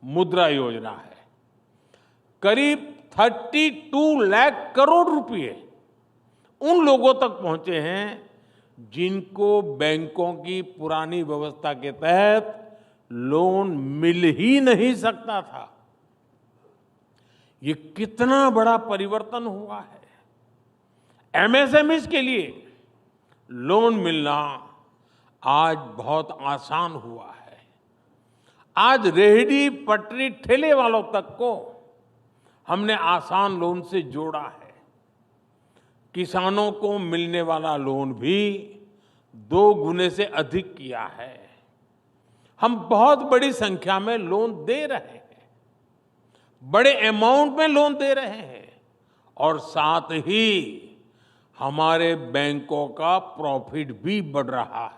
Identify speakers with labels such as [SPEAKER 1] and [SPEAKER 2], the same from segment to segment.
[SPEAKER 1] मुद्रा योजना है। करीब 32 लाख करोड़ रुपए उन लोगों तक पहुंचे हैं जिनको बैंकों की पुरानी व्यवस्था के तहत लोन मिल ही नहीं सकता था। ये कितना बड़ा परिवर्तन हुआ है। एमएसएमईज के लिए लोन मिलना आज बहुत आसान हुआ है। आज रेहड़ी पटरी ठेले वालों तक को हमने आसान लोन से जोड़ा है। किसानों को मिलने वाला लोन भी 2 गुने से अधिक किया है। हम बहुत बड़ी संख्या में लोन दे रहे हैं, बड़े अमाउंट में लोन दे रहे हैं और साथ ही हमारे बैंकों का प्रॉफिट भी बढ़ रहा है।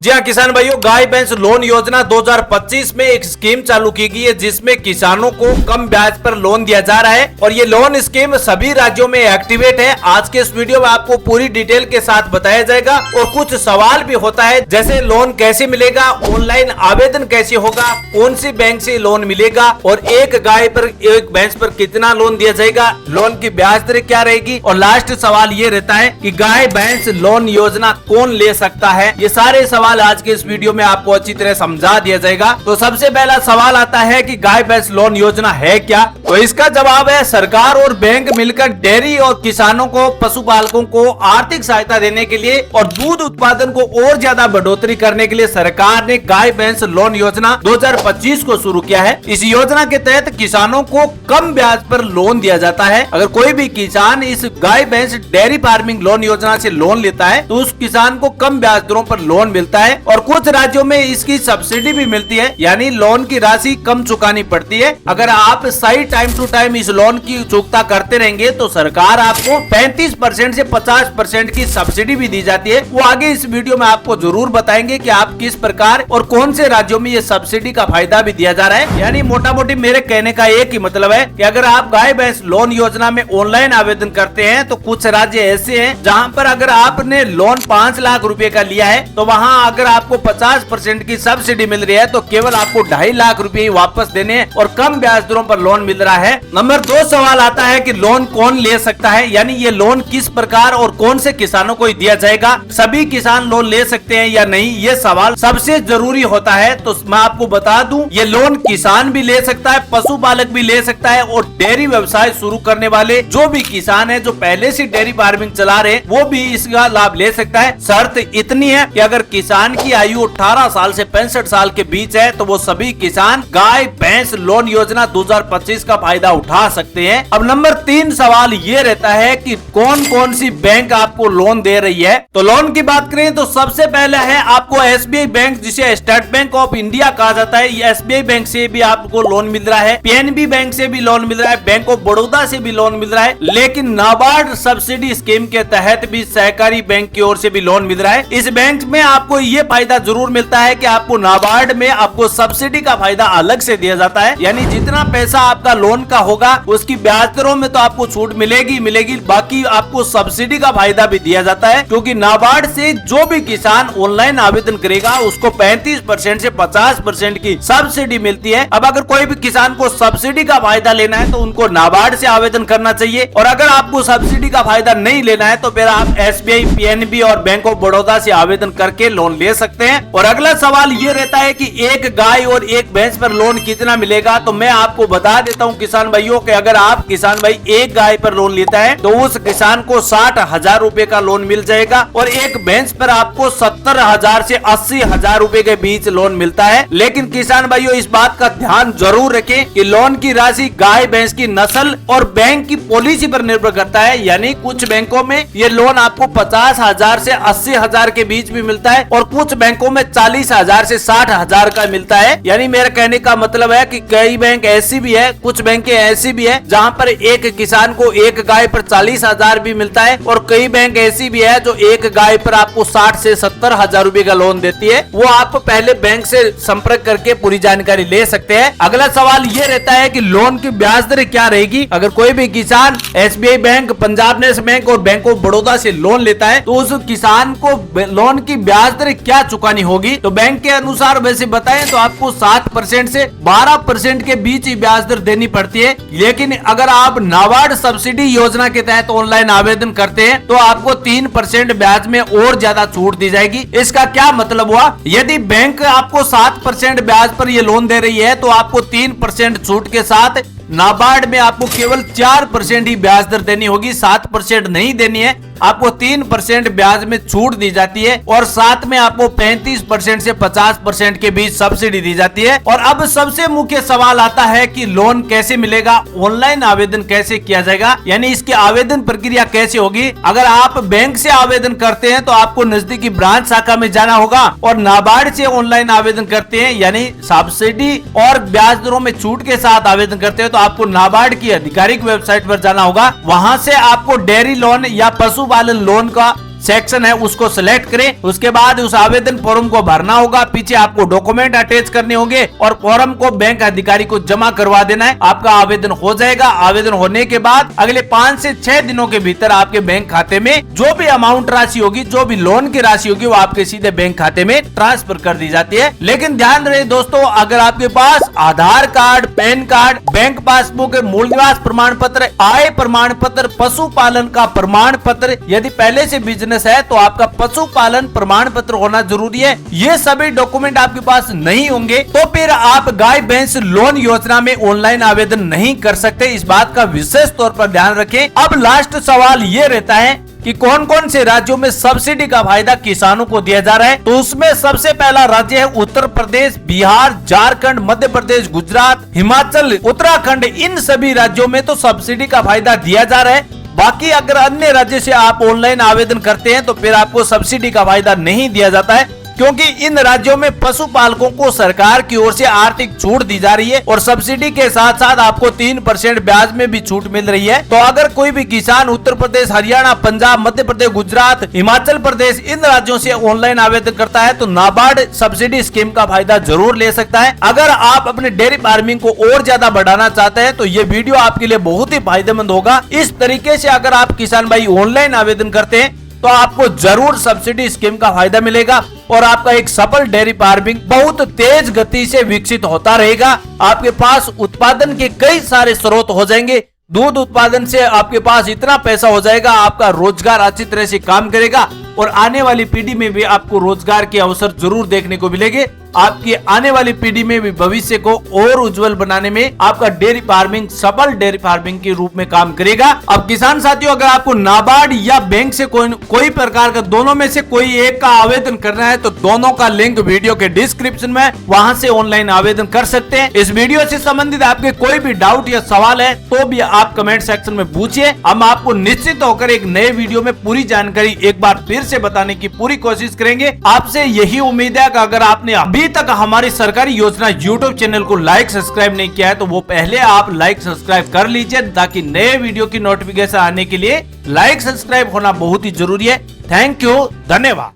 [SPEAKER 2] जी हाँ किसान भाइयों, गाय भैंस लोन योजना 2025 में एक स्कीम चालू की गई है जिसमें किसानों को कम ब्याज पर लोन दिया जा रहा है और ये लोन स्कीम सभी राज्यों में एक्टिवेट है। आज के इस वीडियो में आपको पूरी डिटेल के साथ बताया जाएगा और कुछ सवाल भी होता है, जैसे लोन कैसे मिलेगा, ऑनलाइन आवेदन कैसे होगा, कौन सी बैंक से लोन मिलेगा और एक गाय पर एक भैंस पर कितना लोन दिया जाएगा, लोन की ब्याज दर क्या रहेगी और लास्ट सवाल ये रहता है कि गाय भैंस लोन योजना कौन ले सकता है। ये सारे सवाल आज के इस वीडियो में आपको अच्छी तरह समझा दिया जाएगा। तो सबसे पहला सवाल आता है कि गाय भैंस लोन योजना है क्या। तो इसका जवाब है सरकार और बैंक मिलकर डेयरी और किसानों को, पशुपालकों को आर्थिक सहायता देने के लिए और दूध उत्पादन को और ज्यादा बढ़ोतरी करने के लिए सरकार ने गाय भैंस लोन योजना 2025 को शुरू किया है। इस योजना के तहत किसानों को कम ब्याज पर लोन दिया जाता है। अगर कोई भी किसान इस गाय भैंस डेयरी फार्मिंग लोन योजना से लोन लेता है तो उस किसान को कम ब्याज दरों पर लोन मिलता है और कुछ राज्यों में इसकी सब्सिडी भी मिलती है, यानी लोन की राशि कम चुकानी पड़ती है। अगर आप सही टाइम टू टाइम इस लोन की चुकता करते रहेंगे तो सरकार आपको 35% से 50% की सब्सिडी भी दी जाती है। वो आगे इस वीडियो में आपको जरूर बताएंगे कि आप किस प्रकार और कौन से राज्यों में ये सब्सिडी का फायदा भी दिया जा रहा है। यानी मोटा मोटी मेरे कहने का एक ही मतलब है कि अगर आप गाय भैंस लोन योजना में ऑनलाइन आवेदन करते हैं तो कुछ राज्य ऐसे हैं जहाँ पर अगर आपने लोन 5 लाख रुपए का लिया है तो वहाँ अगर आपको 50% की सब्सिडी मिल रही है तो केवल आपको 2.5 लाख रुपए ही वापस देने और कम ब्याज दरों पर लोन मिल रहा है। नंबर 2 सवाल आता है कि लोन कौन ले सकता है, यानी ये लोन किस प्रकार और कौन से किसानों को दिया जाएगा। सभी किसान लोन ले सकते हैं या नहीं, ये सवाल सबसे जरूरी होता है। तो मैं आपको बता दूं, ये लोन किसान भी ले सकता है, पशुपालक भी ले सकता है और डेयरी व्यवसाय शुरू करने वाले जो भी किसान है, जो पहले से डेयरी फार्मिंग चला रहे, वो भी इसका लाभ ले सकता है। शर्त इतनी है कि अगर किसान की आयु 18 साल से 65 साल के बीच है तो वो सभी किसान गाय भैंस लोन योजना 2025 का फायदा उठा सकते हैं। अब नंबर 3 सवाल ये रहता है कि कौन कौन सी बैंक आपको लोन दे रही है। तो लोन की बात करें तो सबसे पहले है आपको एसबीआई बैंक, जिसे स्टेट बैंक ऑफ इंडिया कहा जाता है। एसबीआई बैंक से भी आपको लोन मिल रहा है, पीएनबी बैंक से भी लोन मिल रहा है, बैंक ऑफ बड़ौदा से भी लोन मिल रहा है। लेकिन नाबार्ड सब्सिडी स्कीम के तहत भी सहकारी बैंक की ओर से भी लोन मिल रहा है। इस बैंक में आपको ये फायदा जरूर मिलता है कि आपको नाबार्ड में आपको सब्सिडी का फायदा अलग से दिया जाता है, यानी जितना पैसा आपका लोन का होगा उसकी ब्याज दरों में तो आपको छूट मिलेगी, बाकी आपको सब्सिडी का फायदा भी दिया जाता है। क्योंकि नाबार्ड से जो भी किसान ऑनलाइन आवेदन करेगा उसको 35% से 50% की सब्सिडी मिलती है। अब अगर कोई भी किसान को सब्सिडी का फायदा लेना है तो उनको नाबार्ड से आवेदन करना चाहिए, और अगर आपको सब्सिडी का फायदा नहीं लेना है तो फिर आप एसबीआई, पीएनबी और बैंक ऑफ बड़ौदा से आवेदन करके लोन ले सकते हैं। और अगला सवाल ये रहता है कि एक गाय और एक भैंस पर लोन कितना मिलेगा। तो मैं आपको बता देता हूं किसान भाइयों कि अगर आप किसान भाई एक गाय पर लोन लेता है तो उस किसान को 60,000 रुपए का लोन मिल जाएगा और एक भैंस पर आपको 70,000 से 80,000 रुपए के बीच लोन मिलता है। लेकिन किसान भाइयों इस बात का ध्यान जरूर रखें कि लोन की राशि गाय भैंस की नस्ल और बैंक की पॉलिसी पर निर्भर करता है। यानी कुछ बैंकों में ये लोन आपको 50,000 से 80,000 के बीच भी मिलता है और कुछ बैंकों में 40,000 से 60,000 का मिलता है। यानी मेरा कहने का मतलब है कि कई बैंक ऐसी भी है, कुछ बैंकें ऐसी भी है जहाँ पर एक किसान को एक गाय पर 40,000 भी मिलता है, और कई बैंक ऐसी भी है जो एक गाय पर आपको 60 से 70,000 रुपए का लोन देती है। वो आप पहले बैंक से संपर्क करके पूरी जानकारी ले सकते हैं। अगला सवाल ये रहता है कि लोन की ब्याज दर क्या रहेगी। अगर कोई भी किसान SBI bank, Punjab national bank और बैंक ऑफ बड़ौदा से लोन लेता है तो उस किसान को लोन की ब्याज दर क्या चुकानी होगी। तो बैंक के अनुसार वैसे बताएं तो आपको 7% से 12% के बीच ही ब्याज दर देनी पड़ती है। लेकिन अगर आप नाबार्ड सब्सिडी योजना के तहत ऑनलाइन आवेदन करते हैं तो आपको 3% ब्याज में और ज्यादा छूट दी जाएगी। इसका क्या मतलब हुआ, यदि बैंक आपको 7% ब्याज पर ये लोन दे रही है तो आपको 3% छूट के साथ नाबार्ड में आपको केवल 4% ही ब्याज दर देनी होगी, 7% नहीं देनी है। आपको 3% ब्याज में छूट दी जाती है और साथ में आपको 35% से 50% के बीच सब्सिडी दी जाती है। और अब सबसे मुख्य सवाल आता है कि लोन कैसे मिलेगा, ऑनलाइन आवेदन कैसे किया जाएगा, यानी इसकी आवेदन प्रक्रिया कैसे होगी। अगर आप बैंक से आवेदन करते हैं तो आपको नजदीकी ब्रांच शाखा में जाना होगा, और नाबार्ड से ऑनलाइन आवेदन करते हैं यानी सब्सिडी और ब्याज दरों में छूट के साथ आवेदन करते हैं तो आपको नाबार्ड की आधिकारिक वेबसाइट पर जाना होगा। वहां से आपको डेयरी लोन या पशुपालन लोन का सेक्शन है उसको सिलेक्ट करें। उसके बाद उस आवेदन फॉर्म को भरना होगा, पीछे आपको डॉक्यूमेंट अटैच करने होंगे और फॉर्म को बैंक अधिकारी को जमा करवा देना है। आपका आवेदन हो जाएगा। आवेदन होने के बाद अगले 5 से 6 दिनों के भीतर आपके बैंक खाते में जो भी अमाउंट राशि होगी, जो भी लोन की राशि होगी, वो आपके सीधे बैंक खाते में ट्रांसफर कर दी जाती है। लेकिन ध्यान रहे दोस्तों, अगर आपके पास Aadhaar card, PAN card, bank passbook, मूल निवास प्रमाण पत्र, आय प्रमाण पत्र, पशुपालन का प्रमाण पत्र, यदि पहले से बिजनेस है तो आपका पशुपालन प्रमाण पत्र होना जरूरी है। ये सभी डॉक्यूमेंट आपके पास नहीं होंगे तो फिर आप गाय भैंस लोन योजना में ऑनलाइन आवेदन नहीं कर सकते। इस बात का विशेष तौर पर ध्यान रखें। अब लास्ट सवाल ये रहता है कि कौन कौन से राज्यों में सब्सिडी का फायदा किसानों को दिया जा रहा है। तो उसमें सबसे पहला राज्य है उत्तर प्रदेश, बिहार, झारखंड, मध्य प्रदेश, गुजरात, हिमाचल, उत्तराखंड। इन सभी राज्यों में तो सब्सिडी का फायदा दिया जा रहा है। बाकी अगर अन्य राज्य से आप ऑनलाइन आवेदन करते हैं तो फिर आपको सब्सिडी का फायदा नहीं दिया जाता है, क्योंकि इन राज्यों में पशुपालकों को सरकार की ओर से आर्थिक छूट दी जा रही है और सब्सिडी के साथ साथ आपको 3% ब्याज में भी छूट मिल रही है। तो अगर कोई भी किसान उत्तर प्रदेश, हरियाणा, पंजाब, मध्य प्रदेश, गुजरात, हिमाचल प्रदेश इन राज्यों से ऑनलाइन आवेदन करता है तो नाबार्ड सब्सिडी स्कीम का फायदा जरूर ले सकता है। अगर आप अपने डेयरी फार्मिंग को और ज्यादा बढ़ाना चाहते हैं तो ये वीडियो आपके लिए बहुत ही फायदेमंद होगा। इस तरीके से अगर आप किसान भाई ऑनलाइन आवेदन करते हैं तो आपको जरूर सब्सिडी स्कीम का फायदा मिलेगा और आपका एक सफल डेयरी फार्मिंग बहुत तेज गति से विकसित होता रहेगा। आपके पास उत्पादन के कई सारे स्रोत हो जाएंगे। दूध उत्पादन से आपके पास इतना पैसा हो जाएगा, आपका रोजगार अच्छी तरह से काम करेगा और आने वाली पीढ़ी में भी आपको रोजगार के अवसर जरूर देखने को मिलेंगे। आपकी आने वाली पीढ़ी में भी भविष्य को और उज्जवल बनाने में आपका डेयरी फार्मिंग सफल डेयरी फार्मिंग के रूप में काम करेगा। अब किसान साथियों, अगर आपको नाबार्ड या बैंक से कोई प्रकार का दोनों में से कोई एक का आवेदन करना है तो दोनों का लिंक वीडियो के डिस्क्रिप्शन में, वहां से ऑनलाइन आवेदन कर सकते हैं। इस वीडियो से संबंधित आपके कोई भी डाउट या सवाल है तो भी आप कमेंट सेक्शन में पूछिए। हम आपको निश्चित होकर एक नए वीडियो में पूरी जानकारी एक बार फिर से बताने की पूरी कोशिश करेंगे। आपसे यही उम्मीद है कि अगर आपने अभी तक हमारी सरकारी योजना यूट्यूब चैनल को लाइक सब्सक्राइब नहीं किया है तो वो पहले आप लाइक सब्सक्राइब कर लीजिए, ताकि नए वीडियो की नोटिफिकेशन आने के लिए लाइक सब्सक्राइब होना बहुत ही जरूरी है। थैंक यू, धन्यवाद।